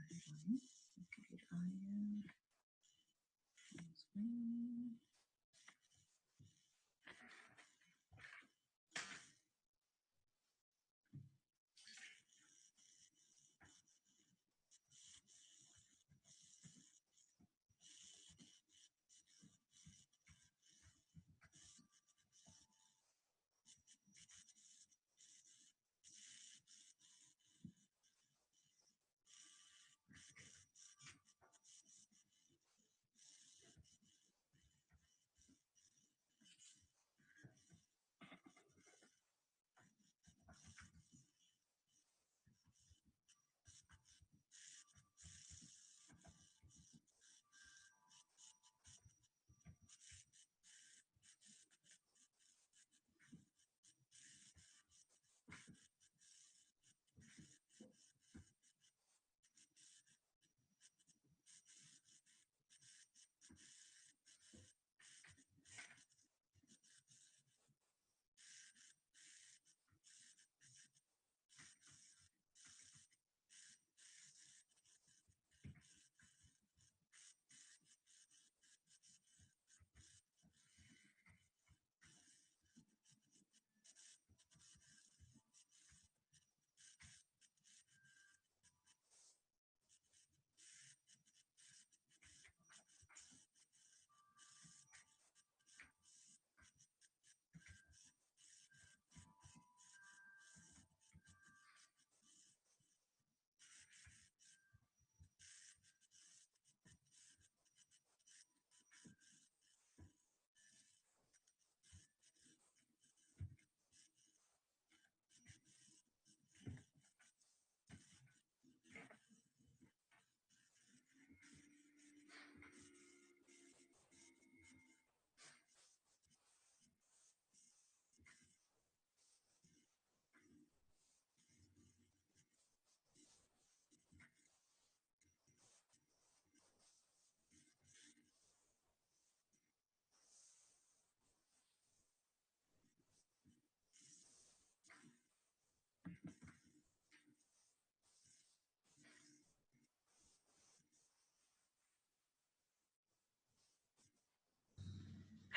Computer audio. Screen.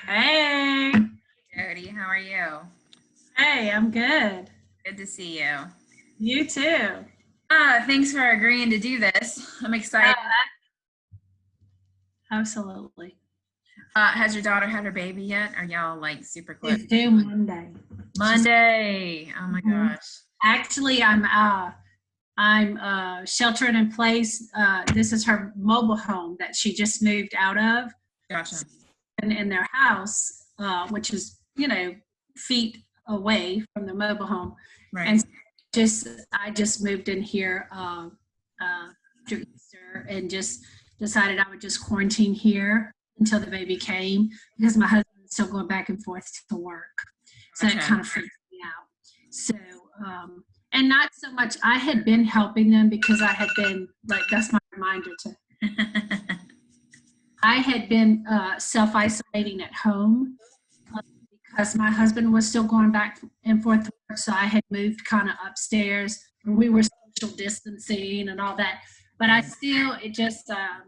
Hey. Jody, how are you? Hey, I'm good. Good to see you. You too. Thanks for agreeing to do this. I'm excited. Absolutely. Has your daughter had her baby yet? Are y'all like super close? It's due Monday. Monday. Oh my gosh. Actually, I'm sheltering in place. This is her mobile home that she just moved out of. Gotcha. And in their house, which is, feet away from the mobile home. Right. And I just moved in here after Easter and just decided I would just quarantine here until the baby came because my husband's still going back and forth to work. So Gotcha. it kind of freaked me out. So, and not so much, I had been helping them because I had been, like, that's my reminder to, I had been self-isolating at home because my husband was still going back and forth to work. So I had moved kind of upstairs and we were social distancing and all that. But I still, it just, I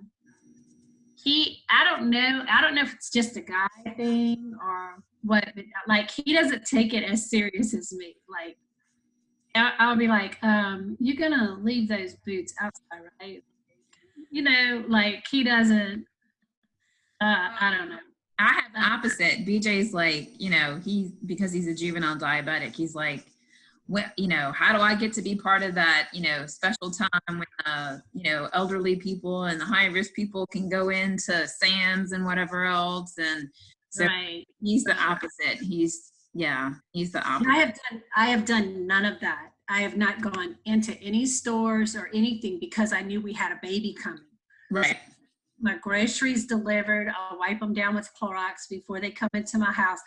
don't know if it's just a guy thing or what, but like he doesn't take it as serious as me. Like, I'll be like, you're gonna leave those boots outside, right? Like he doesn't, I don't know. I have the opposite. BJ's like, because he's a juvenile diabetic, he's like, how do I get to be part of that, special time when, elderly people and the high risk people can go into Sam's and whatever else. And so Right. He's the opposite. He's the opposite. I have done none of that. I have not gone into any stores or anything because I knew we had a baby coming. Right. My groceries delivered. I'll wipe them down with Clorox before they come into my house.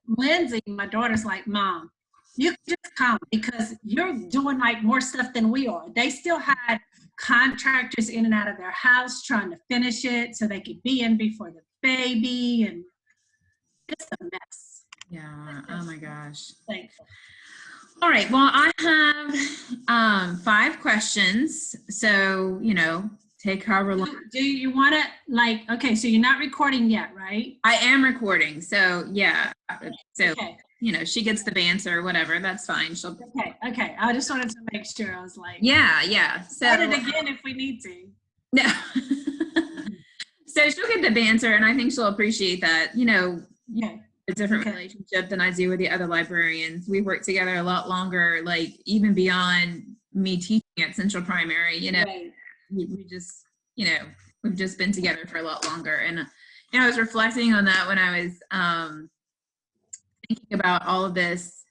Lindsay, my daughter's like, Mom, you can just come because you're doing like more stuff than we are. They still had contractors in and out of their house trying to finish it so they could be in before the baby, and it's a mess. Yeah. Oh my gosh. Thankful. All right. Well, I have 5 questions. So, take however long. Do you want to, like, okay, so you're not recording yet, right? I am recording. So, yeah. So, Okay, she gets the banter or whatever. That's fine. She'll. okay. I just wanted to make sure. I was like, Yeah. Yeah. start So, it again if we need to. no. So she'll get the banter, and I think she'll appreciate that. Okay, A different okay. relationship than I do with the other librarians. We work together a lot longer, like even beyond me teaching at Central Primary. Right. We just, we've just been together for a lot longer. And I was reflecting on that when I was thinking about all of this,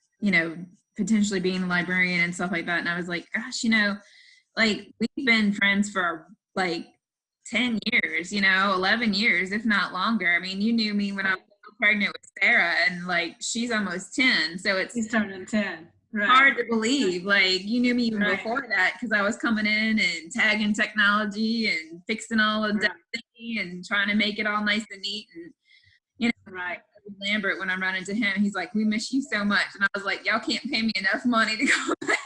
potentially being a librarian and stuff like that. And I was like, gosh, like we've been friends for like 10 years, 11 years, if not longer. I mean, you knew me when I was pregnant with Sarah, and like she's almost 10. So He's turning 10. Right. hard to believe. Like you knew me even Right. before that, because I was coming in and tagging technology and fixing all of that and trying to make it all nice and neat. And Right. Lambert, when I'm running to him, he's like, "We miss you so much," and I was like, "Y'all can't pay me enough money to go back."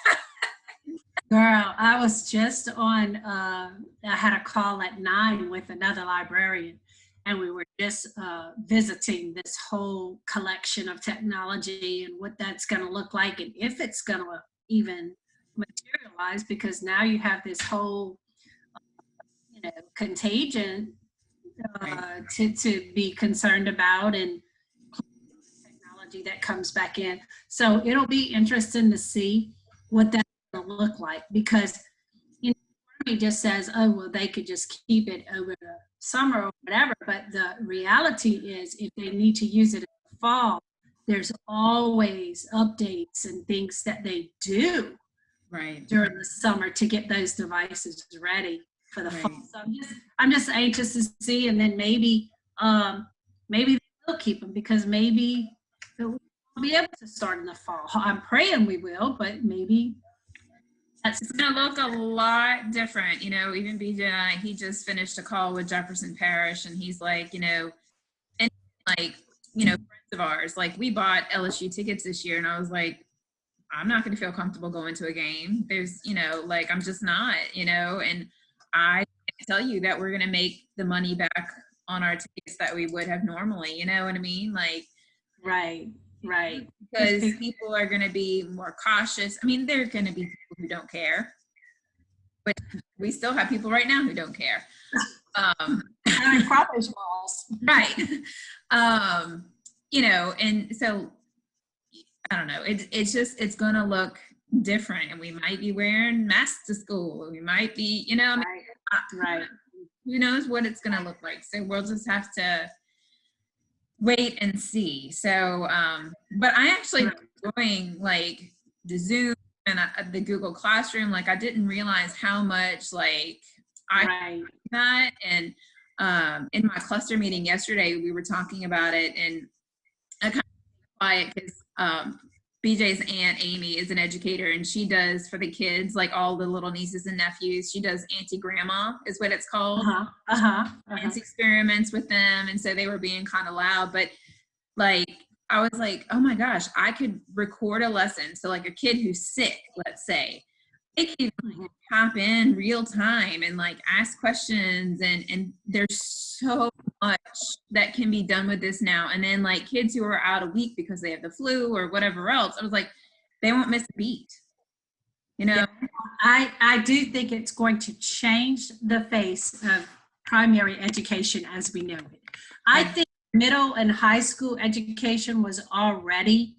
Girl, I was just on, I had a call at 9 with another librarian, and we were just visiting this whole collection of technology and what that's going to look like and if it's going to even materialize, because now you have this whole, contagion to be concerned about, and technology that comes back in. So it'll be interesting to see what that's going to look like, because he just says, oh, well, they could just keep it over the summer or whatever. But the reality is, if they need to use it in the fall, there's always updates and things that they do during the summer to get those devices ready for the fall. So I'm just anxious to see, and then maybe they will keep them, because maybe we'll be able to start in the fall. I'm praying we will, but maybe it's going to look a lot different. Even BJ and I, he just finished a call with Jefferson Parish, and he's like, and like, friends of ours, like we bought LSU tickets this year, and I was like, I'm not going to feel comfortable going to a game. There's, like, I'm just not, and I can tell you that we're going to make the money back on our tickets that we would have normally, you know what I mean? Like, right. Because people are going to be more cautious. I mean, there are going to be people who don't care, but we still have people right now who don't care. Crawfish balls. Right. And so I don't know. It's going to look different, and we might be wearing masks to school, or we might be, Right. Who knows what it's going to look like. So we'll just have to wait and see. So, but I actually enjoying like the Zoom and the Google Classroom. Like I didn't realize how much like I that. And in my cluster meeting yesterday, we were talking about it, and I kind of quiet because BJ's aunt Amy is an educator, and she does for the kids, like all the little nieces and nephews, she does Auntie Grandma is what it's called. Science experiments with them, and so they were being kind of loud, but like I was like, oh my gosh, I could record a lesson. So like a kid who's sick, let's say, they can hop in real time and like ask questions, and there's so much that can be done with this now. And then like kids who are out a week because they have the flu or whatever else, I was like, they won't miss a beat. Yeah, I do think it's going to change the face of primary education as we know it. I think middle and high school education was already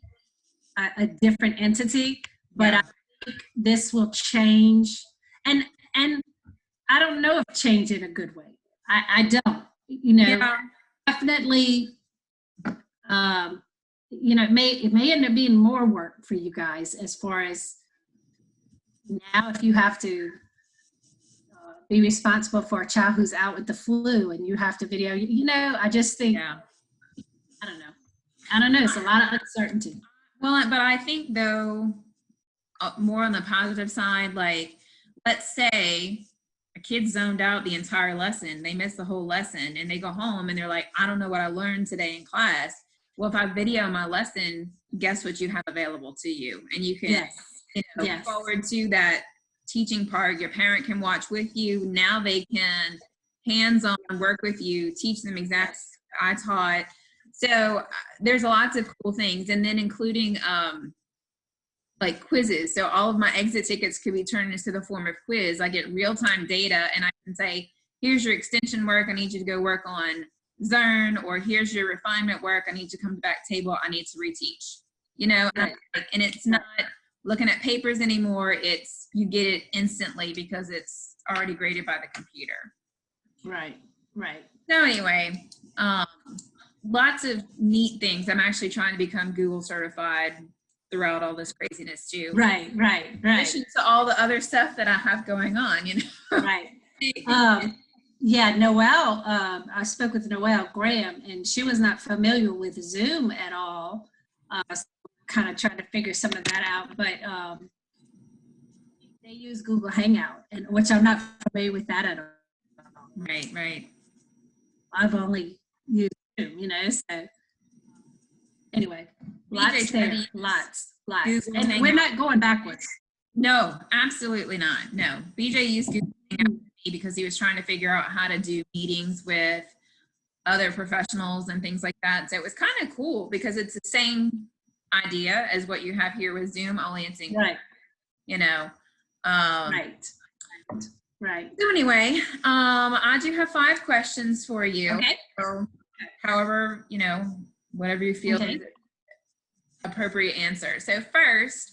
a different entity, but I think this will change, and I don't know if change in a good way. I don't, definitely, it may end up being more work for you guys, as far as now if you have to be responsible for a child who's out with the flu and you have to video, I just think, I don't know. It's a lot of uncertainty. Well, but I think though, more on the positive side, like let's say a kid zoned out the entire lesson, they miss the whole lesson, and they go home and they're like, I don't know what I learned today in class. well, if I video my lesson, guess what you have available to you? And you can, Yes. you know, Yes. forward to that teaching part. Your parent can watch with you. Now they can hands-on work with you, teach them exactly what I taught. So there's lots of cool things. And then including like quizzes. So all of my exit tickets could be turned into the form of quiz. I get real-time data and I can say, here's your extension work. I need you to go work on Zern, or here's your refinement work. I need you to come to back table. I need to reteach, you know, Right. and it's not looking at papers anymore. It's, you get it instantly because it's already graded by the computer. Right. Right. So anyway, lots of neat things. I'm actually trying to become Google certified throughout all this craziness too. Right. Right. In Right. addition to all the other stuff that I have going on, you know. Right. Yeah, Noelle, I spoke with Noelle Graham, and she was not familiar with Zoom at all. So kind of trying to figure some of that out, but they use Google Hangout, and which I'm not familiar with that at all. Right, right. I've only used Zoom, you know, so anyway, lots there, lots. Google And Hangout. we're not going backwards. No, absolutely not. No, BJ used Google Hangout with me because he was trying to figure out how to do meetings with other professionals and things like that. So it was kind of cool because it's the same idea as what you have here with Zoom, only it's in, Right. you know. Right. So anyway, I do have 5 questions for you. Okay. So however, you know, whatever you feel Okay. is appropriate answer. So first,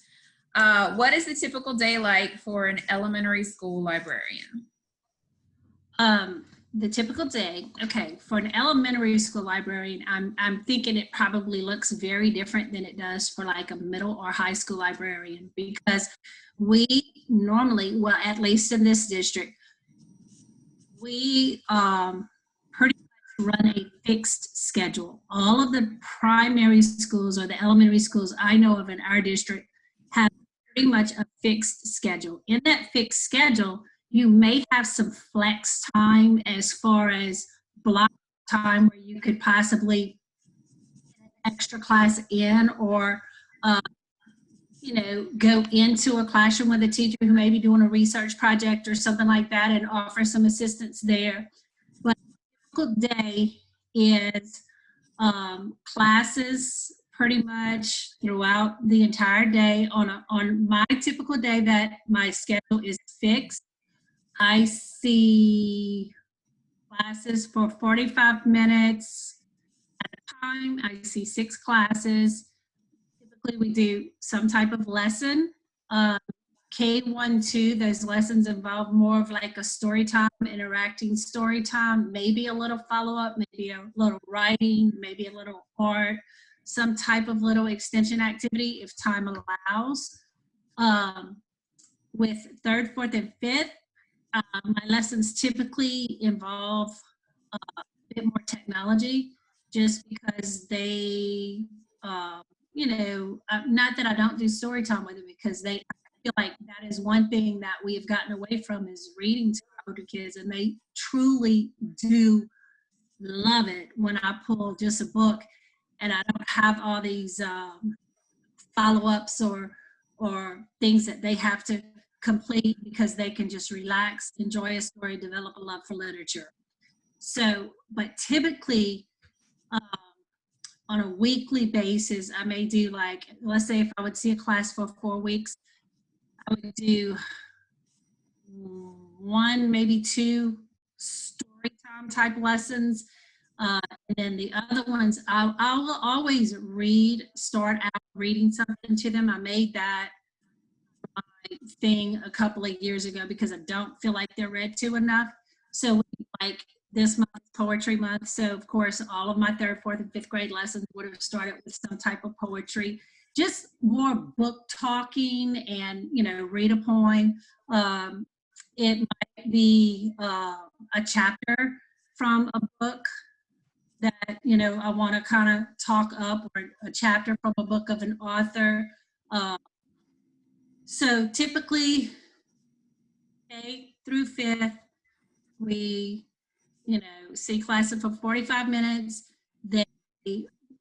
what is the typical day like for an elementary school librarian? The typical day, okay, for an elementary school librarian, I'm thinking it probably looks very different than it does for like a middle or high school librarian, because we normally, well, at least in this district, we pretty much run a fixed schedule. All of the primary schools or the elementary schools I know of in our district have pretty much a fixed schedule. In that fixed schedule, you may have some flex time as far as block time where you could possibly get an extra class in, or you know, go into a classroom with a teacher who may be doing a research project or something like that and offer some assistance there. But a typical day is classes pretty much throughout the entire day. On my typical day that my schedule is fixed, I see classes for 45 minutes at a time. I see 6 classes. Typically, we do some type of lesson. K1, 2, those lessons involve more of like a story time, interacting story time, maybe a little follow-up, maybe a little writing, maybe a little art, some type of little extension activity if time allows. With 3rd, 4th, and 5th, my lessons typically involve a bit more technology, just because they, you know, not that I don't do story time with them, because I feel like that is one thing that we have gotten away from, is reading to older kids, and they truly do love it when I pull just a book and I don't have all these follow-ups or things that they have to complete, because they can just relax, enjoy a story, develop a love for literature. So, but typically on a weekly basis, I may do, like, let's say if I would see a class for 4 weeks, I would do 1, maybe 2 story time type lessons. And then the other ones, I will always start out reading something to them. I made that thing a couple of years ago because I don't feel like they're read to enough. So like this month, poetry month. So of course, all of my 3rd, 4th, and 5th grade lessons would have started with some type of poetry, just more book talking and, you know, read a poem. It might be a chapter from a book that, you know, I want to kind of talk up, or a chapter from a book of an author. So typically, K through 5th, we, you know, see classes for 45 minutes. They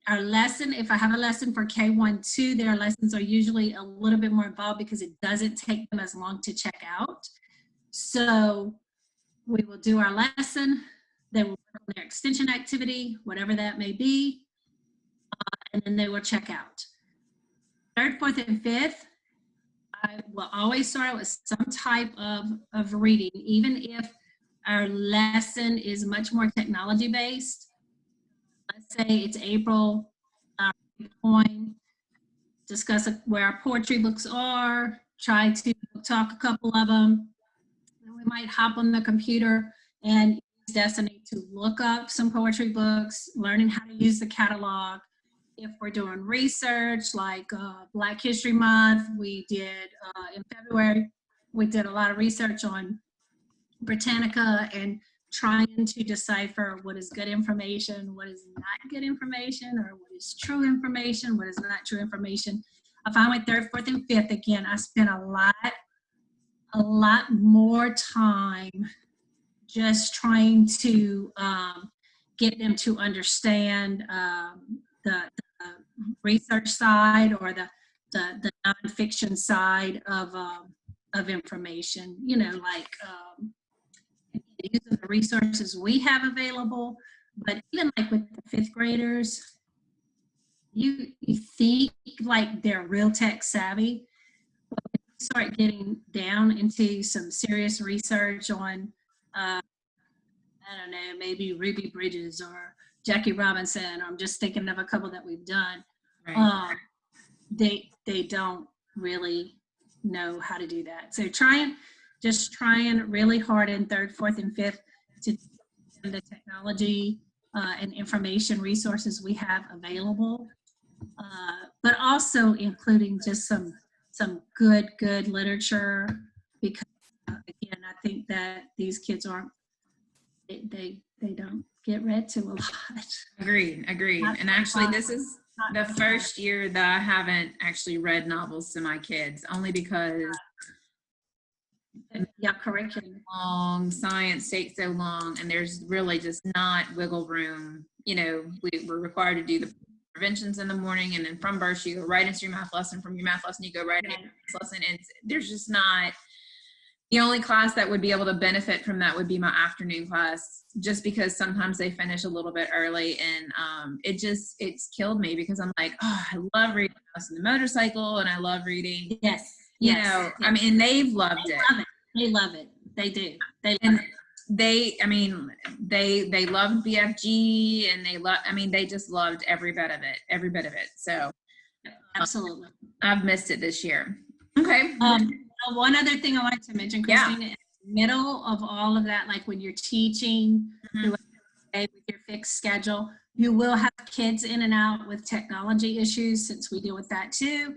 our lesson, if I have a lesson for K1-2, their lessons are usually a little bit more involved because it doesn't take them as long to check out. So we will do our lesson, they will work on their extension activity, whatever that may be, and then they will check out. Third, fourth, and fifth, I will always start out with some type of reading, even if our lesson is much more technology based. Let's say it's April, poem, discuss where our poetry books are, try to talk a couple of them. Then we might hop on the computer and use Destiny to look up some poetry books, learning how to use the catalog. If we're doing research like Black History Month, we did in February, we did a lot of research on Britannica and trying to decipher what is good information, what is not good information, or what is true information, what is not true information. I find with third, fourth, and fifth, again, I spent a lot more time just trying to get them to understand the research side or the nonfiction side of information, you know, like using the resources we have available. But even like with the fifth graders, you think like they're real tech savvy, but when you start getting down into some serious research on I don't know, maybe Ruby Bridges or Jackie Robinson, or I'm just thinking of a couple that we've done. Right. They don't really know how to do that. So just trying really hard in third, fourth, and fifth to the technology and information resources we have available, but also including just some good literature, because again, I think that these kids aren't, they don't get read to a lot. Agreed. And actually, this is the first year that I haven't actually read novels to my kids, only because curriculum long, science takes so long, and there's really just not wiggle room. You know, we're required to do the interventions in the morning, and then from birth you go right into your math lesson, from your math lesson you go right into your math lesson, and there's just not. The only class that would be able to benefit from that would be my afternoon class, just because sometimes they finish a little bit early, and it's killed me, because I'm like, oh, I love reading House on the Motorcycle, and I love reading. Yes. You know, I mean, they've loved it. They love it. They do. They love it. They loved BFG, and they just loved every bit of it. So absolutely. I've missed it this year. Okay. One other thing I wanted to mention, Christina, in the middle of all of that, like when you're teaching with your fixed schedule, you will have kids in and out with technology issues, since we deal with that too.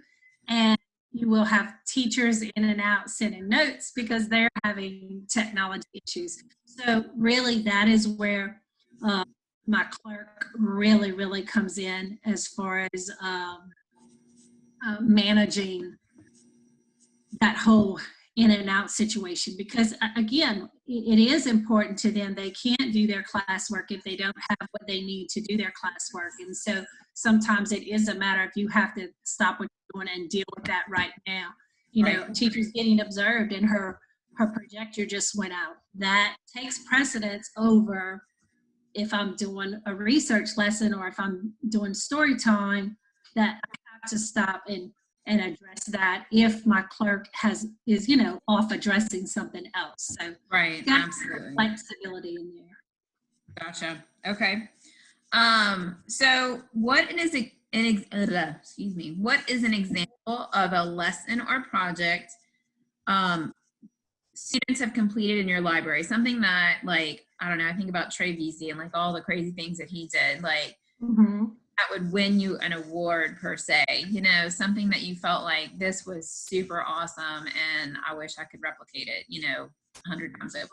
And you will have teachers in and out sending notes because they're having technology issues. So really that is where my clerk really comes in, as far as managing that whole in and out situation, because again, it is important to them. They can't do their classwork if they don't have what they need to do their classwork. And so sometimes it is a matter of you have to stop what you're doing and deal with that right now. You know, teacher's getting observed and her projector just went out. That takes precedence over if I'm doing a research lesson, or if I'm doing story time, that I have to stop and address that if my clerk is off addressing something else. So absolutely, flexibility in there. Gotcha. Okay. So what is what is an example of a lesson or project students have completed in your library? Something that, like, I don't know, I think about Trey Vesey and like all the crazy things that he did, like that would win you an award per se, something that you felt like this was super awesome and I wish I could replicate it, 100 times over.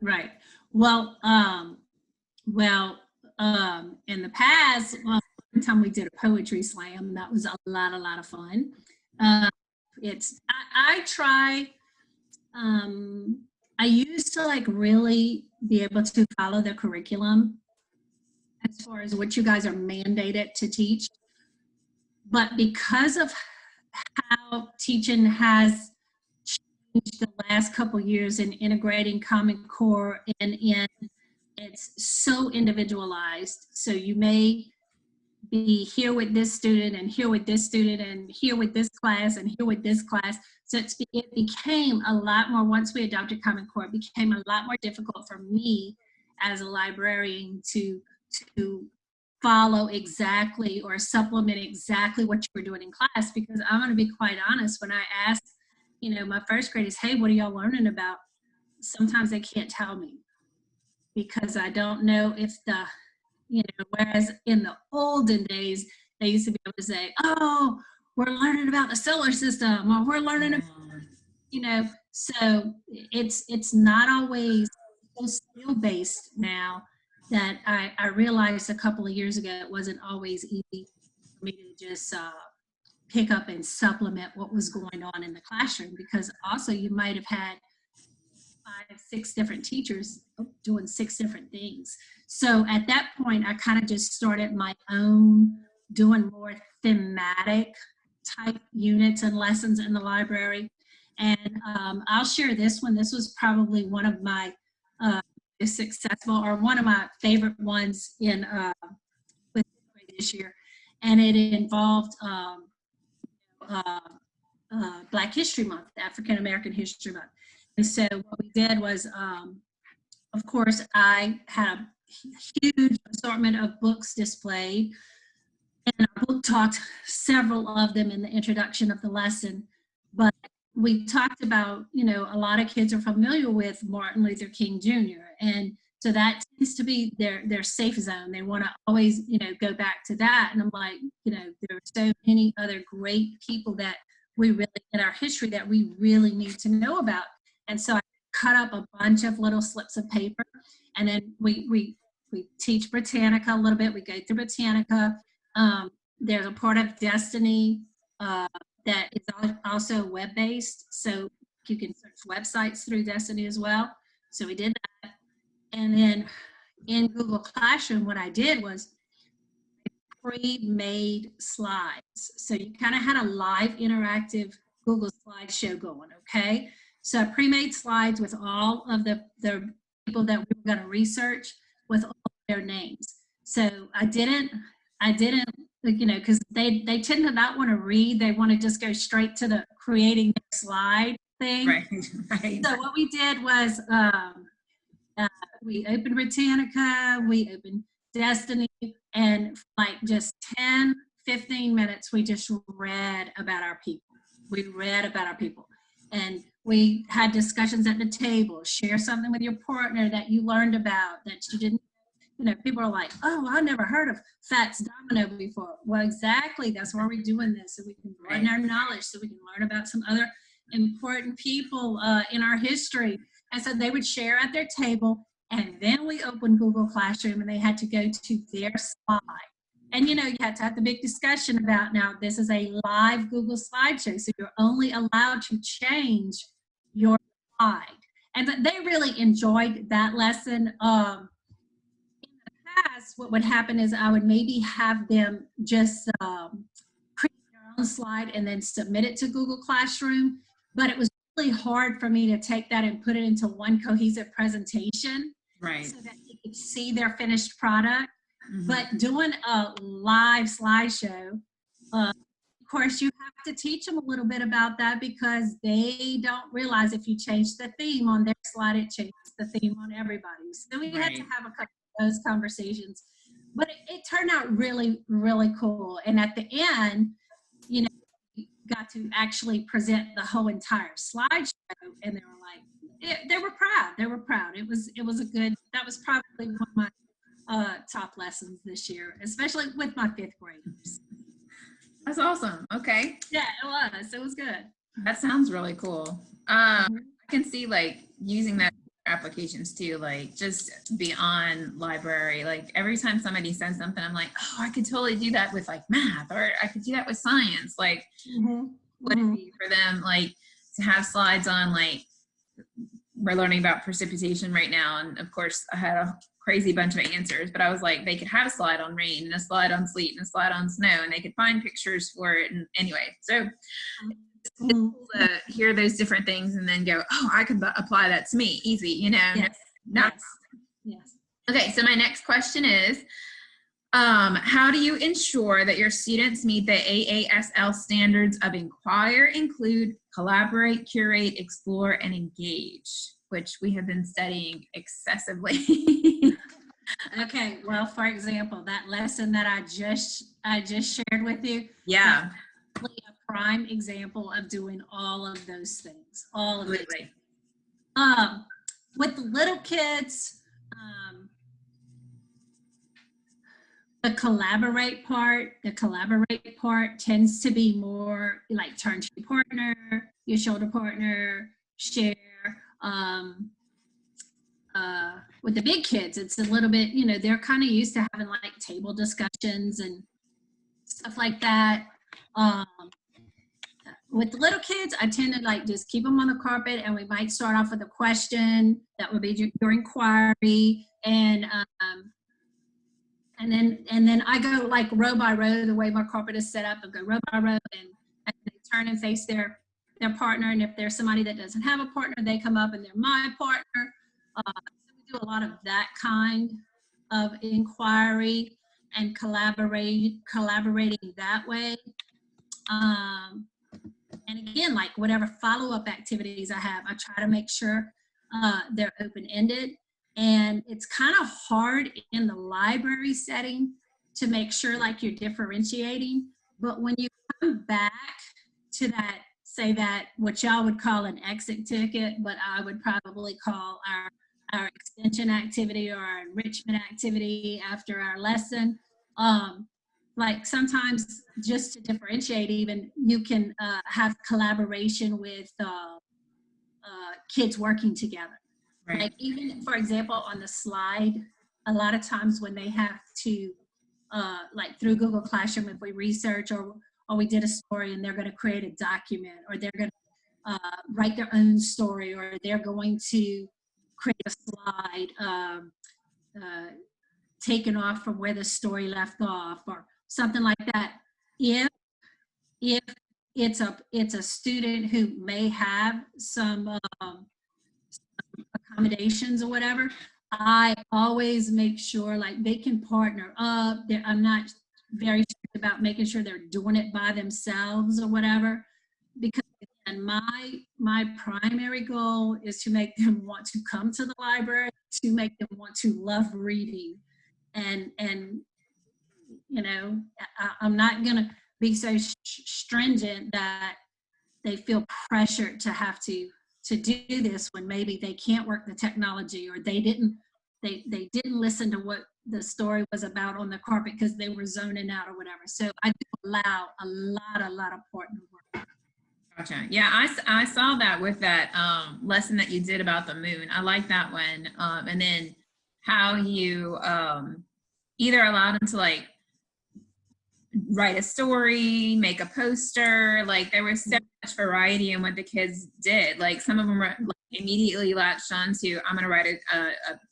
Right. Well, in the past, one time we did a poetry slam. That was a lot of fun. I try, I used to like really be able to follow the curriculum. as far as what you guys are mandated to teach. But because of how teaching has changed the last couple years in integrating Common Core and in it's so individualized. So you may be here with this student and here with this student and here with this class and here with this class. So it became a lot more, once we adopted Common Core, it became a lot more difficult for me as a librarian to follow exactly or supplement exactly what you were doing in class, because I'm going to be quite honest, when I ask, you know, my first graders, hey, what are y'all learning about? Sometimes they can't tell me because I don't know if the, you know, whereas in the olden days, they used to be able to say, oh, we're learning about the solar system, or we're learning about, you know, so it's not always so skill-based now that I realized a couple of years ago it wasn't always easy for me to just pick up and supplement what was going on in the classroom, because also you might have had 5, 6 different teachers doing 6 different things. So at that point, I kind of just started my own, doing more thematic type units and lessons in the library. And I'll share this one. This was probably one of my successful, or one of my favorite ones in with this year. And it involved Black History Month, African American History Month. And so what we did was, of course, I had a huge assortment of books displayed, and our book talked, several of them in the introduction of the lesson, but we talked about, you know, a lot of kids are familiar with Martin Luther King Jr. And so that tends to be their safe zone. They want to always, you know, go back to that. And I'm like, you know, there are so many other great people that we really, in our history, that we really need to know about. And so I cut up a bunch of little slips of paper, and then we teach Britannica a little bit. We go through Britannica. There's a part of Destiny that is also web-based, so you can search websites through Destiny as well. So we did that. And then in Google Classroom, what I did was pre-made slides. So you kind of had a live interactive Google slideshow going, okay? So pre-made slides with all of the people that we were going to research with all their names. So I didn't, you know, because they tend to not want to read. They want to just go straight to the creating their slide thing. Right, right. So what we did was we opened Britannica, we opened Destiny, and like just 10, 15 minutes, we just read about our people. We read about our people. And we had discussions at the table. Share something with your partner that you learned about that you didn't, you know, people are like, oh, I never heard of Fats Domino before. Well, exactly, that's why we're doing this, so we can broaden our knowledge, so we can learn about some other important people in our history. And so they would share at their table, and then we opened Google Classroom, and they had to go to their slide. And, you know, you had to have the big discussion about, now this is a live Google slideshow, so you're only allowed to change your slide. And they really enjoyed that lesson. In the past, what would happen is I would maybe have them just create their own slide and then submit it to Google Classroom. But it was really hard for me to take that and put it into one cohesive presentation. Right. So that you could see their finished product. Mm-hmm. But doing a live slideshow, of course, you have to teach them a little bit about that, because they don't realize if you change the theme on their slide, it changes the theme on everybody's. So we had to have a couple of those conversations. But it turned out really, really cool. And at the end, you know, we got to actually present the whole entire slideshow, and they were like, they were proud. They were proud. It was a good, that was probably one of my top lessons this year, especially with my 5th graders. That's awesome. Okay. Yeah, it was good. That sounds really cool. I can see like using that for applications too, like just beyond library. Like every time somebody says something, I'm like, oh, I could totally do that with like math, or I could do that with science. Like would it be for them like to have slides on, like we're learning about precipitation right now, and of course I had a crazy bunch of answers, but I was like, they could have a slide on rain and a slide on sleet and a slide on snow, and they could find pictures for it. And anyway, so it's cool to hear those different things and then go, oh, I could apply that to me. Easy, you know. Yes. Yes. Okay, so my next question is, how do you ensure that your students meet the AASL standards of inquire, include, collaborate, curate, explore, and engage, which we have been studying excessively? Okay, well, for example, that lesson that I just shared with you. Yeah. That's a prime example of doing all of those things. All of it. With the little kids, the collaborate part tends to be more like turn to your partner, your shoulder partner, share. With the big kids, it's a little bit, you know, they're kind of used to having like table discussions and stuff like that. With the little kids, I tend to like just keep them on the carpet, and we might start off with a question that would be your inquiry, and then I go like row by row, the way my carpet is set up, and go row by row, and they turn and face their partner. And if there's somebody that doesn't have a partner, they come up and they're my partner. So we do a lot of that kind of inquiry and collaborating that way. And again, like whatever follow-up activities I have, I try to make sure they're open-ended. And it's kind of hard in the library setting to make sure like you're differentiating. But when you come back to that, say that what y'all would call an exit ticket, but I would probably call our extension activity or our enrichment activity after our lesson. Like sometimes just to differentiate, even you can have collaboration with kids working together. Right. Like even, for example, on the slide, a lot of times when they have to, like through Google Classroom, if we research or we did a story and they're going to create a document, or they're going to write their own story, or they're going to create a slide taken off from where the story left off, or something like that. If it's a student who may have some accommodations or whatever, I always make sure like they can partner up. I'm not very strict about making sure they're doing it by themselves or whatever, because again, my primary goal is to make them want to come to the library, to make them want to love reading. And you know, I'm not gonna be so stringent that they feel pressured to have to do this when maybe they can't work the technology, or they didn't listen to what the story was about on the carpet because they were zoning out or whatever. So I do allow a lot of partner work. Gotcha. Yeah, I saw that with that lesson that you did about the moon. I like that one. And then how you either allow them to like write a story, make a poster. Like there was so much variety in what the kids did. Like some of them were like, immediately latched on to, I'm going to write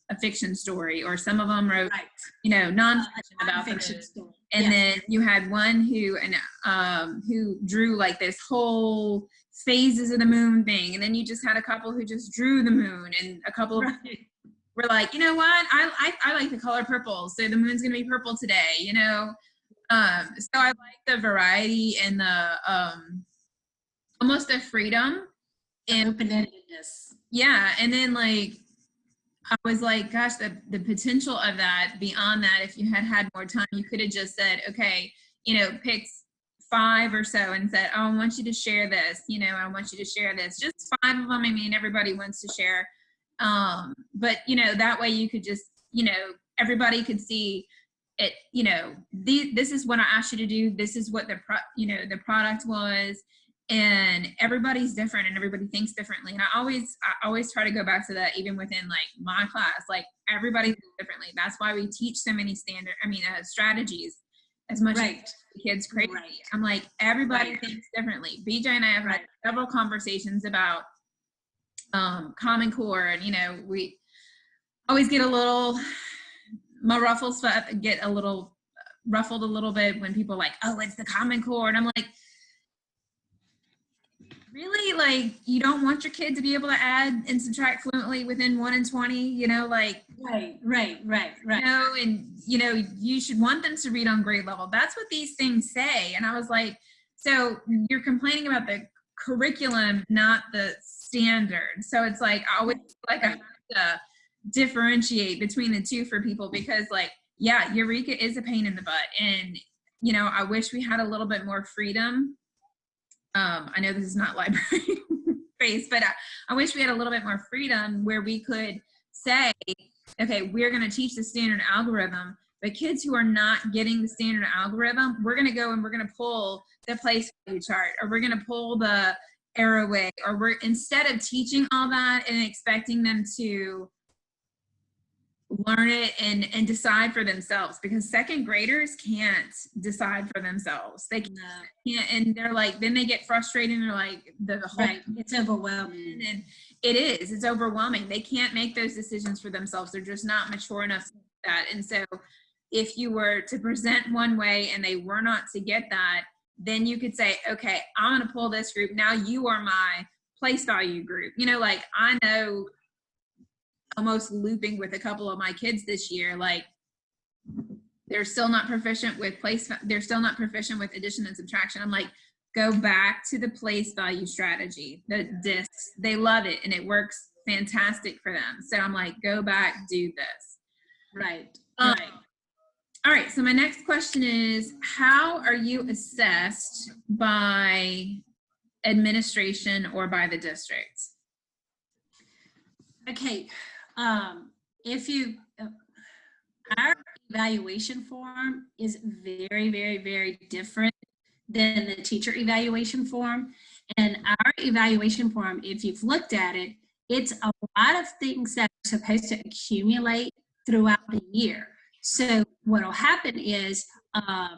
a fiction story, or some of them wrote, you know, nonfiction about fiction story. And then you had one who drew like this whole phases of the moon thing, and then you just had a couple who just drew the moon, and a couple of were like, you know what, I like the color purple, so the moon's gonna be purple today, you know. So I like the variety and the almost the freedom and open-endedness. Yeah, and then like I was like, gosh, the potential of that, beyond that, if you had more time, you could have just said, okay, you know, picked 5 or so and said, oh, I want you to share this, you know, I want you to share this. Just 5 of them. I mean, everybody wants to share. But, you know, that way you could just, you know, everybody could see it, you know, this is what I asked you to do. This is what the product was. And everybody's different and everybody thinks differently. And I always try to go back to that, even within like my class, like everybody thinks differently. That's why we teach so many strategies as much as the kids crazy. I'm like, everybody thinks differently. BJ and I have had several conversations about Common Core, and, you know, we always get a little my ruffles get a little ruffled a little bit when people are like, oh, it's the Common Core. And I'm like, really? Like, you don't want your kid to be able to add and subtract fluently within 1 and 20, you know, like. Right. You know, and, you know, you should want them to read on grade level. That's what these things say. And I was like, so you're complaining about the curriculum, not the standard. So it's like, I always feel like I have to differentiate between the two for people, because like, yeah, Eureka is a pain in the butt. And, you know, I wish we had a little bit more freedom. I know this is not library based, but I wish we had a little bit more freedom where we could say, okay, we're going to teach the standard algorithm, but kids who are not getting the standard algorithm, we're going to go and we're going to pull the place value chart, or we're going to pull the arrow way, or we're, instead of teaching all that and expecting them to learn it and decide for themselves, because second graders can't decide for themselves. They can't, and they're like, then they get frustrated and they're like, the whole, Right. It's overwhelming. and it's overwhelming. They can't make those decisions for themselves. They're just not mature enough to do that. And so if you were to present one way and they were not to get that, then you could say, okay, I'm going to pull this group. Now you are my place value group. You know, like, I know, almost looping with a couple of my kids this year, like, they're still not proficient with they're still not proficient with addition and subtraction. I'm like, go back to the place value strategy, the discs. They love it and it works fantastic for them. So I'm like, go back, do this. Right. All right. So my next question is, how are you assessed by administration or by the district? Okay. If you, our evaluation form is very, very, very different than the teacher evaluation form. And our evaluation form, if you've looked at it, it's a lot of things that are supposed to accumulate throughout the year. So what'll happen is I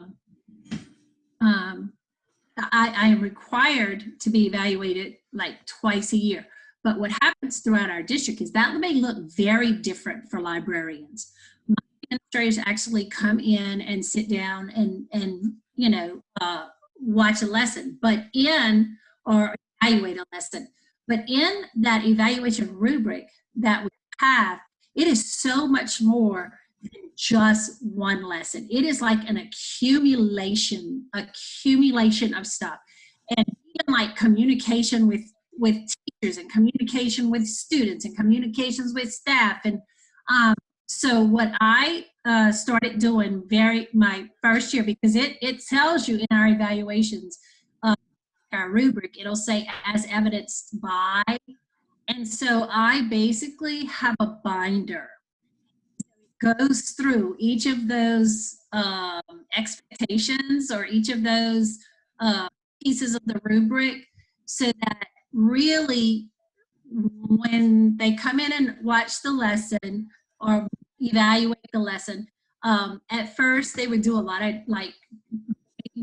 am required to be evaluated like twice a year. But what happens throughout our district is that may look very different for librarians. My administrators actually come in and sit down and you know, watch a lesson, or evaluate a lesson. But in that evaluation rubric that we have, it is so much more than just one lesson. It is like an accumulation of stuff. And even like communication with teachers and communication with students and communications with staff. And so what I started doing my first year, because it tells you in our evaluations, our rubric, it'll say as evidenced by. And so I basically have a binder. It goes through each of those expectations or each of those pieces of the rubric, so that really when they come in and watch the lesson or evaluate the lesson, at first they would do a lot of like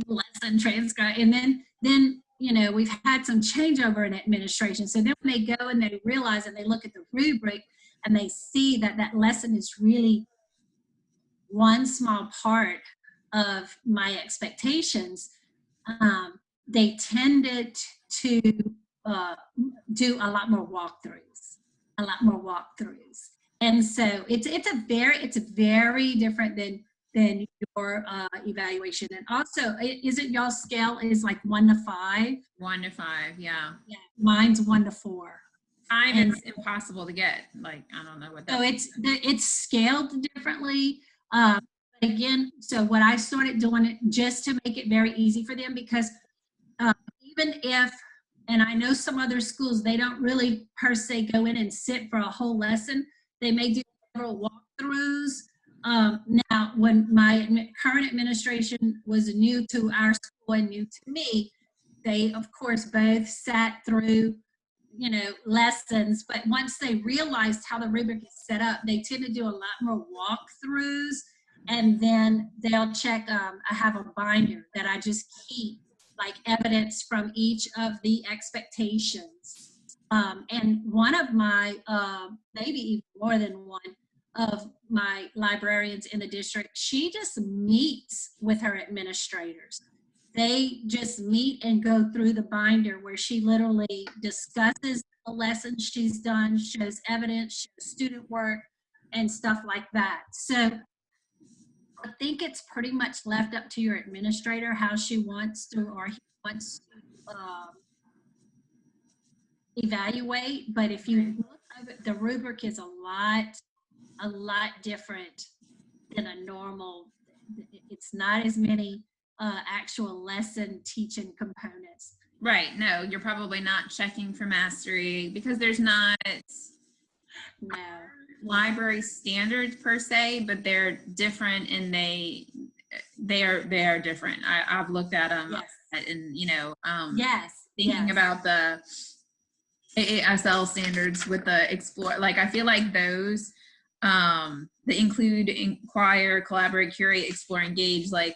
lesson transcript, and then you know, we've had some changeover in administration. So then when they go and they realize and they look at the rubric and they see that that lesson is really one small part of my expectations, they tended to do a lot more walkthroughs. And so it's very different than your evaluation. And also, isn't y'all's scale is like 1 to 5? 1 to 5, yeah. Yeah, mine's 1 to 4. 5 is impossible to get. Like, I don't know what that. So it's scaled differently. But again, so what I started doing it just to make it very easy for them, because even if, and I know some other schools, they don't really per se go in and sit for a whole lesson. They may do several walkthroughs. Now, when my current administration was new to our school and new to me, they of course both sat through, you know, lessons, but once they realized how the rubric is set up, they tend to do a lot more walkthroughs, and then they'll check. I have a binder that I just keep like evidence from each of the expectations. And one of my, maybe even more than one, of my librarians in the district, she just meets with her administrators. They just meet and go through the binder where she literally discusses the lessons she's done, shows evidence, shows student work, and stuff like that. So I think it's pretty much left up to your administrator how she wants to, or he wants to evaluate. But if you look over, the rubric is a lot different than a normal. It's not as many actual lesson teaching components. Right. No, you're probably not checking for mastery because there's not No. library standards per se, but they're different and they are different. I've looked at them. Yes. And you know, Yes. thinking Yes. about the AASL standards with the explore, like I feel like those the include, inquire, collaborate, curate, explore, engage, like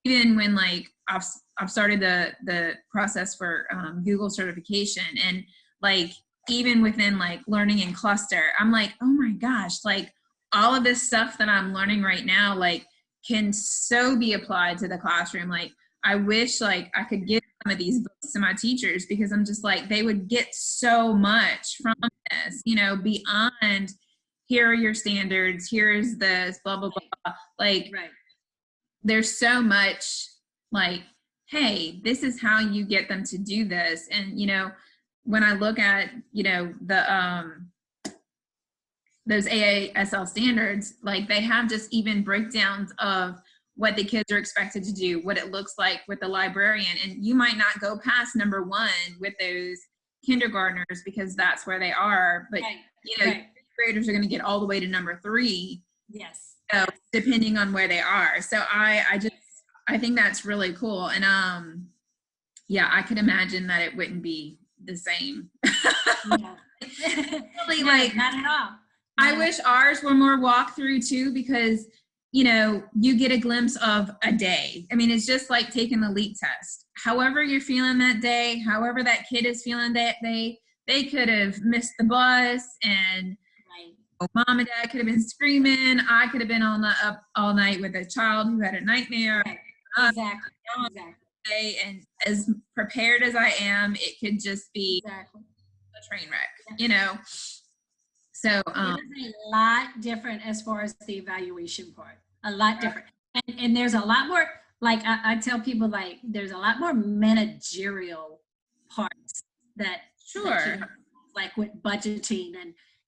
even when like I've started the process for Google certification, and like even within like learning in cluster, I'm like, oh my gosh, like all of this stuff that I'm learning right now like can so be applied to the classroom. Like I wish like I could give some of these books to my teachers, because I'm just like, they would get so much from this, you know, beyond here are your standards, here's this, blah, blah, blah. Like, Right. There's so much like, hey, this is how you get them to do this. And, you know, when I look at, you know, the, those AASL standards, like they have just even breakdowns of what the kids are expected to do, what it looks like with the librarian. And you might not go past number 1 with those kindergartners because that's where they are. But, Right. you know, Right. graders are going to get all the way to number 3. Yes. So depending on where they are. So I think that's really cool. And yeah, I could imagine that it wouldn't be the same. No. Really, No, like, not at all. I wish ours were more walkthrough too, because you know, you get a glimpse of a day. I mean, it's just like taking a LEAP test. However you're feeling that day, however that kid is feeling that day, they could have missed the bus, and mom and dad could have been screaming. I could have been up all night with a child who had a nightmare. Right. Exactly. Exactly. And as prepared as I am, it could just be Exactly. a train wreck, you know? So it is a lot different as far as the evaluation part. A lot different. And there's a lot more, like I tell people, like there's a lot more managerial parts that sure, like with budgeting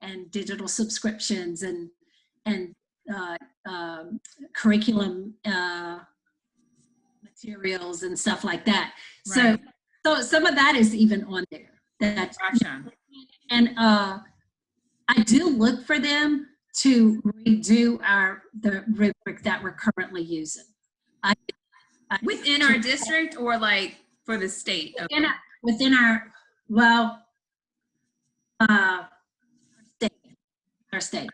and digital subscriptions and curriculum materials and stuff like that. right. So some of that is even on there. That Gotcha. And I do look for them to redo the rubric that we're currently using. Within our district, or like for the state? Within our, well, our state.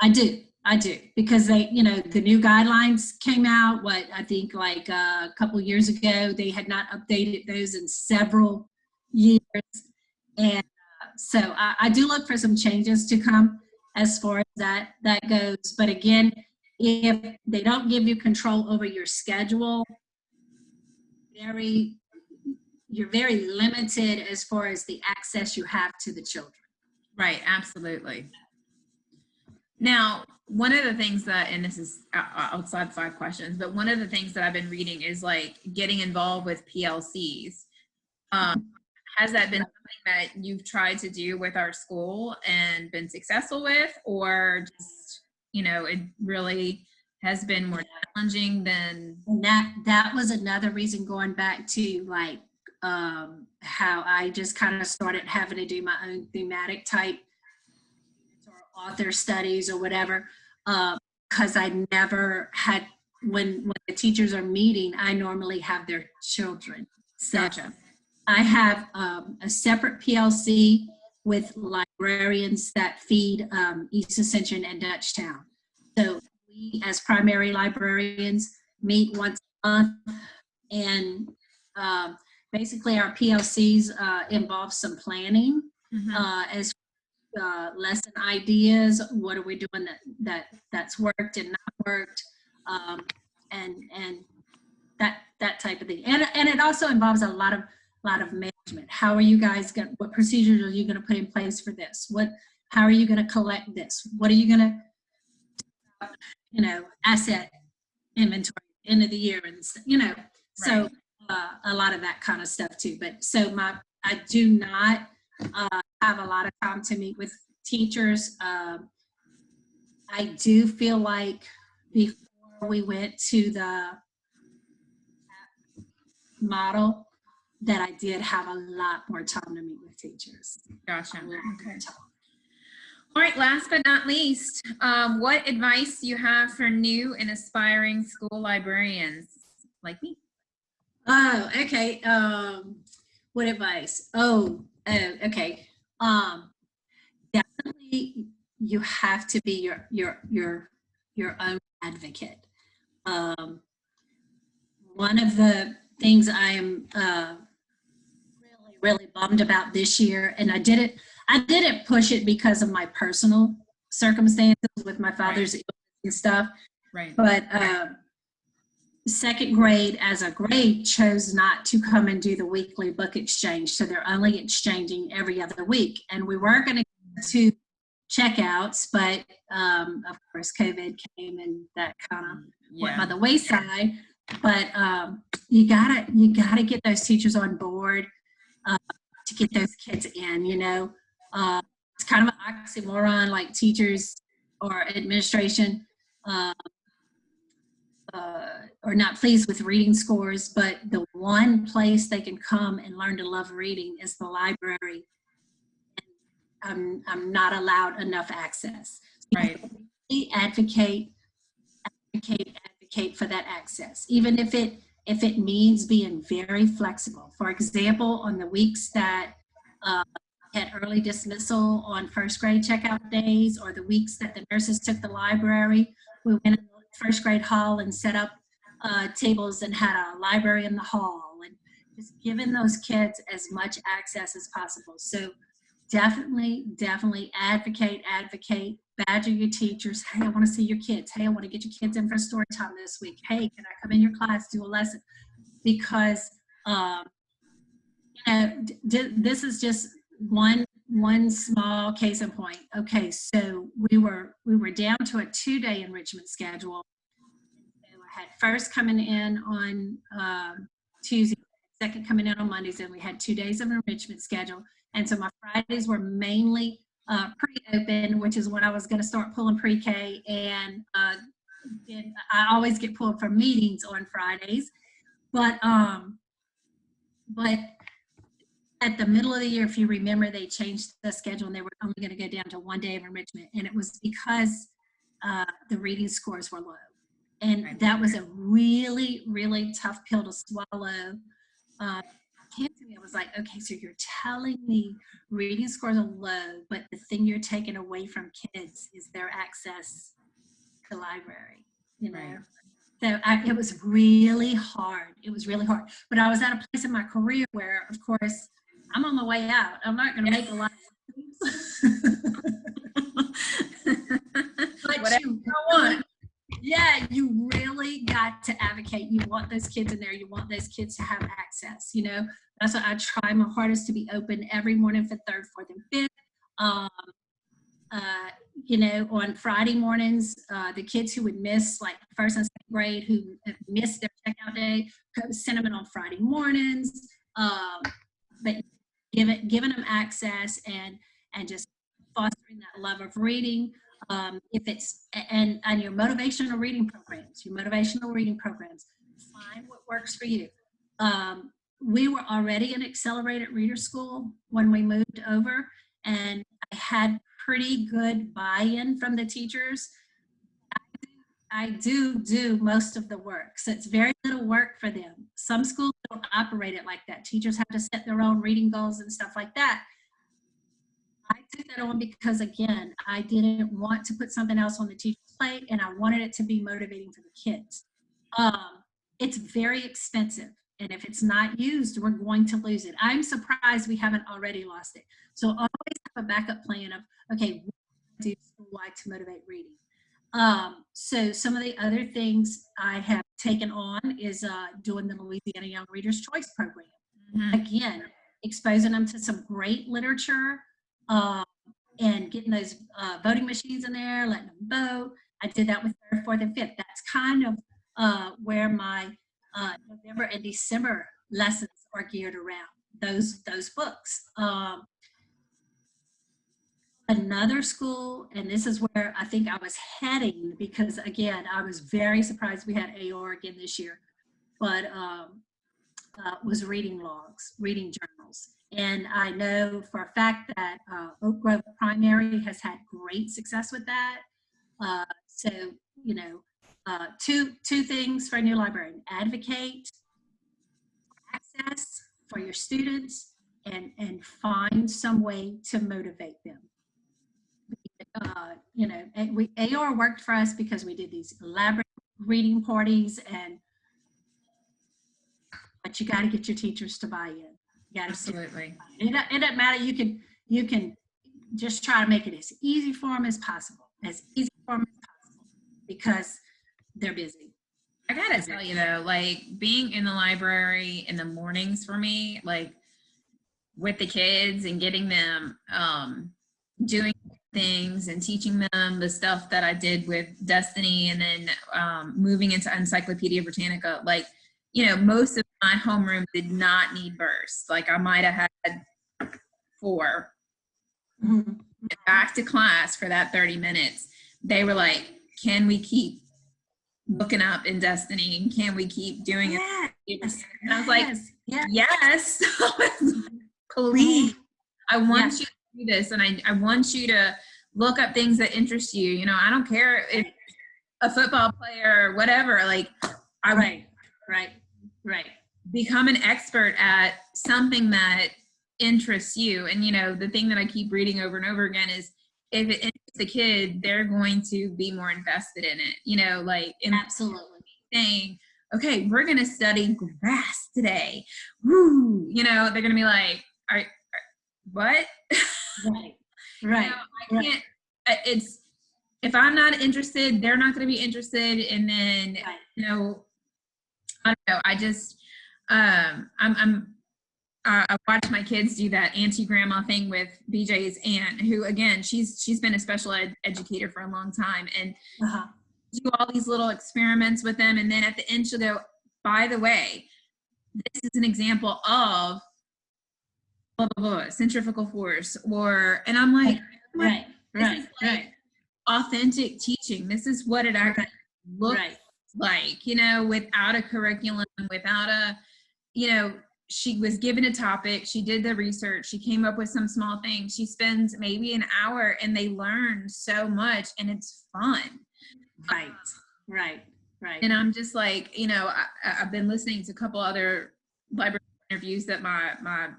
I do, because they, you know, the new guidelines came out, I think like a couple years ago. They had not updated those in several years. And so I do look for some changes to come as far as that goes. But again, if they don't give you control over your schedule, you're very limited as far as the access you have to the children. Right, absolutely. Now, one of the things that, and this is outside 5 questions, but one of the things that I've been reading is like getting involved with PLCs. Has that been something that you've tried to do with our school and been successful with, or just, you know, it really has been more challenging than? And that was another reason, going back to like how I just kind of started having to do my own thematic type or author studies or whatever, because I never had, when the teachers are meeting, I normally have their children. So Gotcha. I have a separate PLC with librarians that feed East Ascension and Dutchtown. So we, as primary librarians, meet once a month, and basically our PLCs involve some planning, as lesson ideas. What are we doing that's worked and not worked, and that type of thing. And it also involves a lot of management. How are you guys going? What procedures are you going to put in place for this? How are you going to collect this? What are you going to, asset inventory end of the year, and so a lot of that kind of stuff too. But so I do not have a lot of time to meet with teachers. I do feel like before we went to the model that I did have a lot more time to meet with teachers. Gotcha. Okay. All right, last but not least, what advice do you have for new and aspiring school librarians like me? Oh, okay. What advice? Okay. Definitely you have to be your own advocate. One of the things I am really bummed about this year, and I didn't push it because of my personal circumstances with my father's illness and stuff. Right. But second grade as a grade chose not to come and do the weekly book exchange. So they're only exchanging every other week. And we were going to get to checkouts, but of course COVID came and that kind of went by the wayside. But you gotta get those teachers on board to get those kids in. It's kind of an oxymoron, like teachers or administration are not pleased with reading scores, but the one place they can come and learn to love reading is the library. And I'm not allowed enough access. Right. Advocate for that access, even if it means being very flexible. For example, on the weeks that had early dismissal on first grade checkout days, or the weeks that the nurses took the library, we went in the first grade hall and set up tables and had a library in the hall, and just giving those kids as much access as possible. So definitely advocate, badger your teachers. Hey, I want to see your kids. Hey, I want to get your kids in for story time this week. Hey, can I come in your class, do a lesson? Because this is just one small case in point. Okay, so we were down to a 2-day enrichment schedule. So I had first coming in on Tuesday, second coming in on Mondays, and we had 2 days of enrichment schedule. And so my Fridays were mainly pre-open, which is when I was going to start pulling pre-K, and I always get pulled for meetings on Fridays. But at the middle of the year, if you remember, they changed the schedule and they were only going to go down to 1 day of enrichment, and it was because the reading scores were low, and that was a really tough pill to swallow. Came to me, I was like, okay, so you're telling me reading scores are low, but the thing you're taking away from kids is their access to the library, Right. So it was really hard. It was really hard. But I was at a place in my career where, of course, I'm on my way out. I'm not going to make a lot of but you want. Yeah, you really got to advocate. You want those kids in there. You want those kids to have access. That's why I try my hardest to be open every morning for third, fourth, and fifth. On Friday mornings, the kids who would miss, like first and second grade, who missed their checkout day, send them in on Friday mornings. But giving them access and just fostering that love of reading. If it's and your motivational reading programs, find what works for you. We were already an accelerated reader school when we moved over, and I had pretty good buy-in from the teachers. I do most of the work, so it's very little work for them. Some schools don't operate it like that. Teachers have to set their own reading goals and stuff like that. I took that on because, again, I didn't want to put something else on the teacher's plate, and I wanted it to be motivating for the kids. It's very expensive, and if it's not used, we're going to lose it. I'm surprised we haven't already lost it. So always have a backup plan of, okay, what do school-wide to motivate reading. So some of the other things I have taken on is doing the Louisiana Young Readers Choice Program. Again, exposing them to some great literature, and getting those voting machines in there, letting them vote. I did that with third, fourth, and fifth. That's kind of where my November and December lessons are geared around, those books. Another school, and this is where I think I was heading, because again, I was very surprised we had AR again this year, but was reading logs, reading journals. And I know for a fact that Oak Grove Primary has had great success with that. So, you know, two things for a new librarian: advocate access for your students, and find some way to motivate them. You know, and AR worked for us because we did these elaborate reading parties, but you got to get your teachers to buy in. You got to Absolutely. It doesn't matter. You can just try to make it as easy for them as possible, because they're busy. I gotta tell you though, like being in the library in the mornings for me, like with the kids and getting them doing things and teaching them the stuff that I did with Destiny, and then moving into Encyclopedia Britannica, like, you know, most of my homeroom did not need bursts. Like I might have had 4. Back to class for that 30 minutes. They were like, can we keep looking up in Destiny, and can we keep doing it? Yes. And I was like, yes. Please. I want you to do this, and I want you to look up things that interest you. You know, I don't care if a football player or whatever, like Right. Become an expert at something that interests you. And, you know, the thing that I keep reading over and over again is, if it interests the kid, they're going to be more invested in it, you know, like Absolutely saying, okay, we're going to study grass today. Woo, you know, they're going to be like, what? Right. You know, I can't, it's, if I'm not interested, they're not going to be interested. And then, you know, I don't know. I just, I watch my kids do that auntie grandma thing with BJ's aunt, who again, she's been a special ed educator for a long time, and do all these little experiments with them. And then at the end she'll go, by the way, this is an example of blah, blah, blah, centrifugal force, or, and I'm like, right. Authentic teaching. This is what it actually looks like, you know, without a curriculum, without a, you know, she was given a topic, she did the research, she came up with some small things, she spends maybe an hour, and they learn so much, and it's fun. Right. And I'm just like, you know, I've been listening to a couple other library interviews that my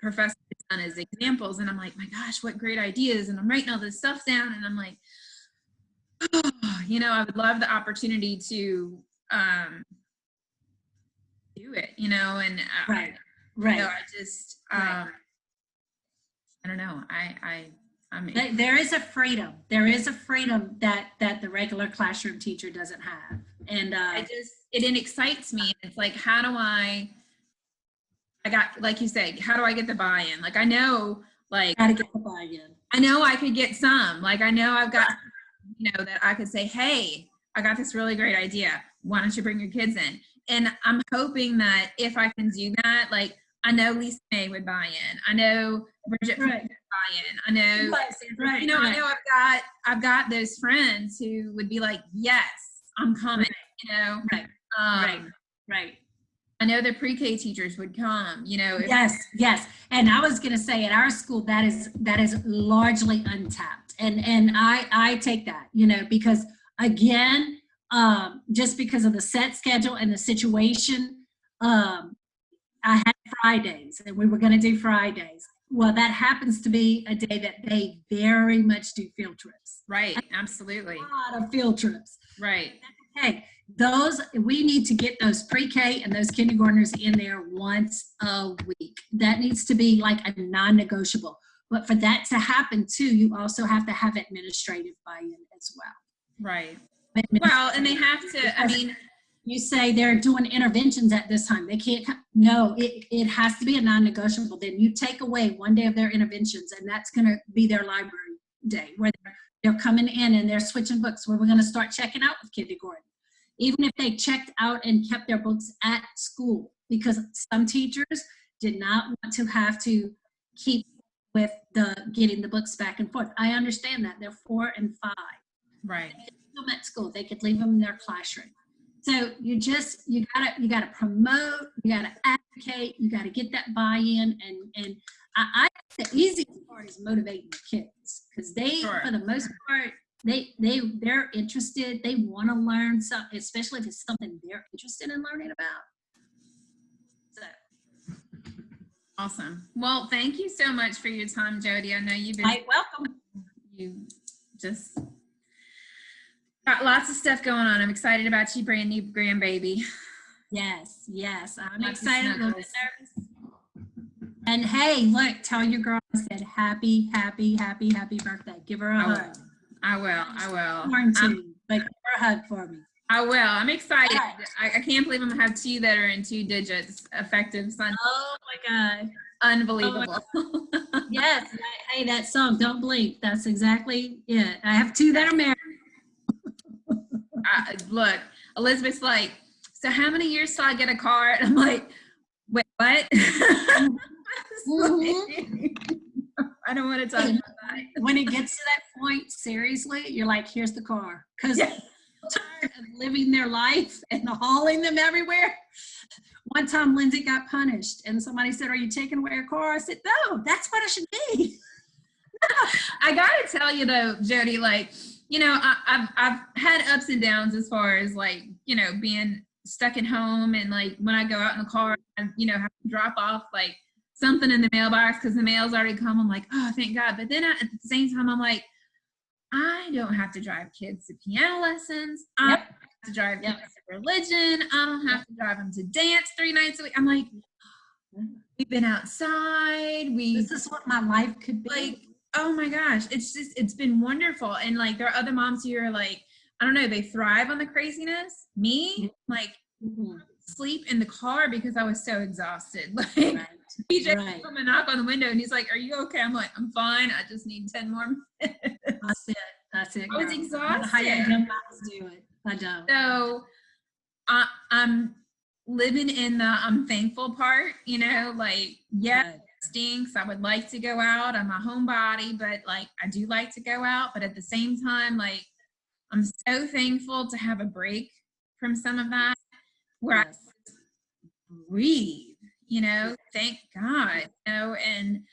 professor has done as examples, and I'm like, my gosh, what great ideas, and I'm writing all this stuff down, and I'm like, oh, you know, I would love the opportunity to do it, you know, and you know, I just I don't know, there is a freedom that the regular classroom teacher doesn't have, and it excites me. It's like, how do I got, like you said, how do I get the buy-in? Like I know, like how to get the buy-in. I know I could get some, like I know I've got, you know, that I could say, hey, I got this really great idea, why don't you bring your kids in? And I'm hoping that if I can do that, like I know Lisa May would buy in. I know Bridget would buy in. I know, you know, I know I've got those friends who would be like, yes, I'm coming, you know? Right. I know the pre-K teachers would come, you know. Yes. And I was going to say, at our school, that is largely untapped. And I take that, you know, because again, just because of the set schedule and the situation, I had Fridays, and we were going to do Fridays. Well, that happens to be a day that they very much do field trips. Right, absolutely. A lot of field trips. Right. Hey, we need to get those pre-K and those kindergartners in there once a week. That needs to be like a non-negotiable. But for that to happen too, you also have to have administrative buy-in as well. Right. Well, and they have to, I mean, you say they're doing interventions at this time. They can't, no, it has to be a non-negotiable. Then you take away one day of their interventions, and that's going to be their library day where they're coming in and they're switching books, where we're going to start checking out with kindergarten. Even if they checked out and kept their books at school, because some teachers did not want to have to keep with getting the books back and forth. I understand that. They're 4 and 5. right. They could leave them at school. They could leave them in their classroom. So you gotta promote, you gotta advocate, you gotta get that buy-in, and I think the easiest part is motivating the kids, because they, Sure. for the most part, they're interested. They want to learn something, especially if it's something they're interested in learning about. So Awesome. Well, thank you so much for your time, Jody. I know you've been welcome. You just got lots of stuff going on. I'm excited about your brand new grandbaby. Yes, I'm Lots of excited, a little bit snuggles. nervous. And hey, look, tell your girl I said happy birthday. Give her a hug. I will. Quarantine, but give her a hug for me. I will. I'm excited. Right. I can't believe I'm gonna have 2 that are in 2 digits. Effective Sunday. Oh my God. Unbelievable. Yes. Hey, that song, Don't Blink. That's exactly it. I have 2 that are married. Look, Elizabeth's like, so how many years till I get a car? And I'm like, wait, what? I don't want to talk about that. When it gets to that point, seriously, you're like, here's the car. Because Yeah. they're tired of living their life and hauling them everywhere. One time, Lindsay got punished, and somebody said, are you taking away her car? I said, no, that's what it should be. I gotta tell you though, Jody, like, you know, I've had ups and downs as far as like, you know, being stuck at home, and like when I go out in the car, I, you know, have to drop off like something in the mailbox because the mail's already come. I'm like, oh, thank God. But then at the same time, I'm like, I don't have to drive kids to piano lessons. I don't have to drive kids to religion. I don't have to drive them to dance 3 nights a week. I'm like, we've been outside. This is what my life could be. Like, oh my gosh, it's been wonderful. And like there are other moms who are like, I don't know, they thrive on the craziness. Me, like, sleep in the car because I was so exhausted. Like, BJ come and knock on the window and he's like, are you okay? I'm like, I'm fine. I just need 10 more minutes. That's it. I was exhausted. How young moms do it. I don't. So I'm living in the I'm thankful part, you know, like, yeah, it stinks. I would like to go out. I'm a homebody, but like, I do like to go out. But at the same time, like, I'm so thankful to have a break from some of that where I breathe, you know, thank God, you know, and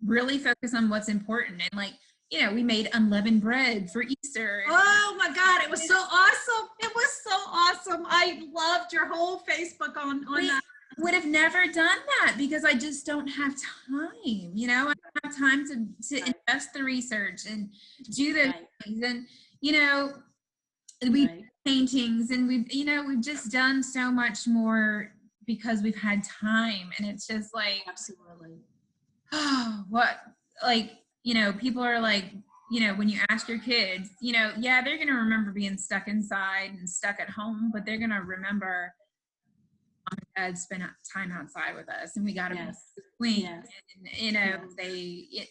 really focus on what's important. And like, you know, we made unleavened bread for Easter. Oh my God, it was so awesome. It was so awesome. I loved your whole Facebook on that. Would have never done that because I just don't have time, you know, I don't have time to invest the research and do those things. And, you know, we paintings and we've, you know, we've just done so much more because we've had time. And it's just like, absolutely. Oh, what, like, you know, people are like, you know, when you ask your kids, you know, yeah, they're going to remember being stuck inside and stuck at home, but they're going to remember mom and dad spent time outside with us and we got to be and, you know,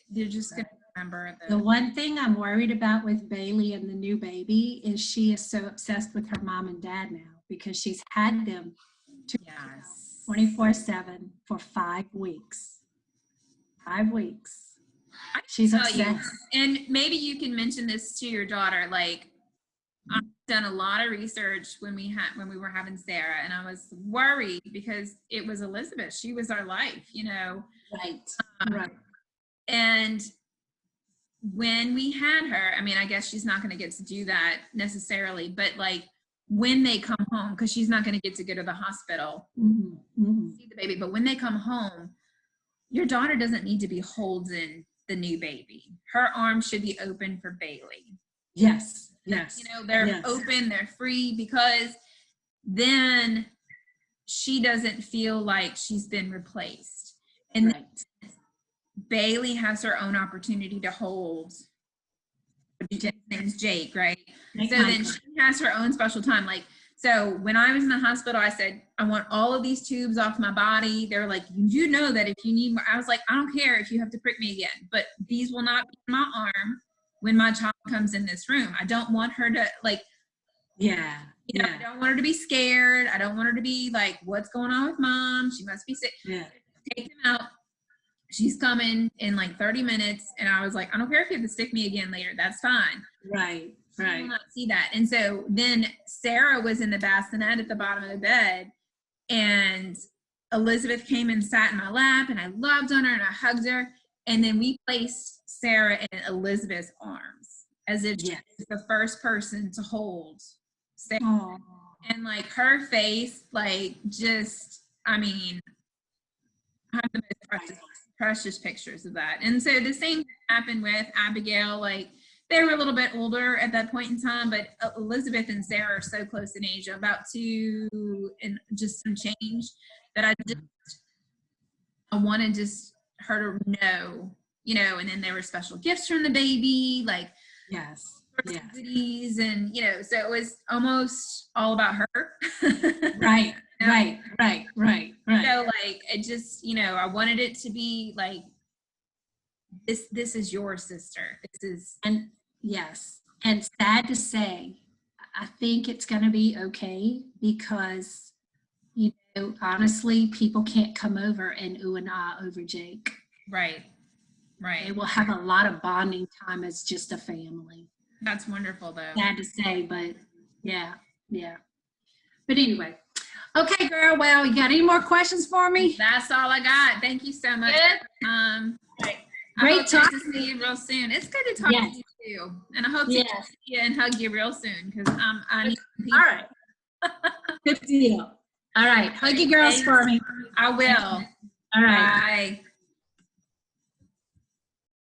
they're just going to remember. The one thing I'm worried about with Bailey and the new baby is she is so obsessed with her mom and dad now because she's had them 24/7 for 5 weeks. 5 weeks. She's obsessed. And maybe you can mention this to your daughter. Like, I've done a lot of research when we were having Sarah, and I was worried because it was Elizabeth. She was our life, you know. Right. And when we had her, I mean, I guess she's not going to get to do that necessarily, but like when they come home, because she's not going to get to go to the hospital, see the baby, but when they come home, your daughter doesn't need to be holding the new baby. Her arms should be open for Bailey. Yes. You know, they're open, they're free, because then she doesn't feel like she's been replaced. And Bailey has her own opportunity to hold. His name's Jake, right? So then she has her own special time. Like, so when I was in the hospital, I said, I want all of these tubes off my body. They're like, you know that if you need more, I was like, I don't care if you have to prick me again, but these will not be in my arm when my child comes in this room. I don't want her to like, yeah, you know, I don't want her to be scared. I don't want her to be like, what's going on with mom? She must be sick. Yeah. Take them out. She's coming in like 30 minutes. And I was like, I don't care if you have to stick me again later. That's fine. Right. She will not see that. And so then Sarah was in the bassinet at the bottom of the bed, and Elizabeth came and sat in my lap, and I loved on her and I hugged her. And then we placed Sarah in Elizabeth's arms as if she was the first person to hold Sarah. Aww. And like her face, like just, I mean, I have the most precious pictures of that. And so the same thing happened with Abigail. Like, they were a little bit older at that point in time, but Elizabeth and Sarah are so close in age, about 2 and just some change, that I wanted just her to know, you know. And then there were special gifts from the baby, like goodies, and you know, so it was almost all about her. Right. You know? Right. So like, it just, you know, I wanted it to be like, this is your sister. This is, and yes, and sad to say, I think it's going to be okay, because, you know, honestly, people can't come over and ooh and ah over Jake. Right. They will have a lot of bonding time as just a family. That's wonderful, though. Sad to say, but yeah. But anyway, okay, girl. Well, you got any more questions for me? That's all I got. Thank you so much. Great talking to see you real soon. It's good to talk to you too, and I hope to see you and hug you real soon, because I need all right. Good deal. All right, hug your girls for me. I will. All right. Bye.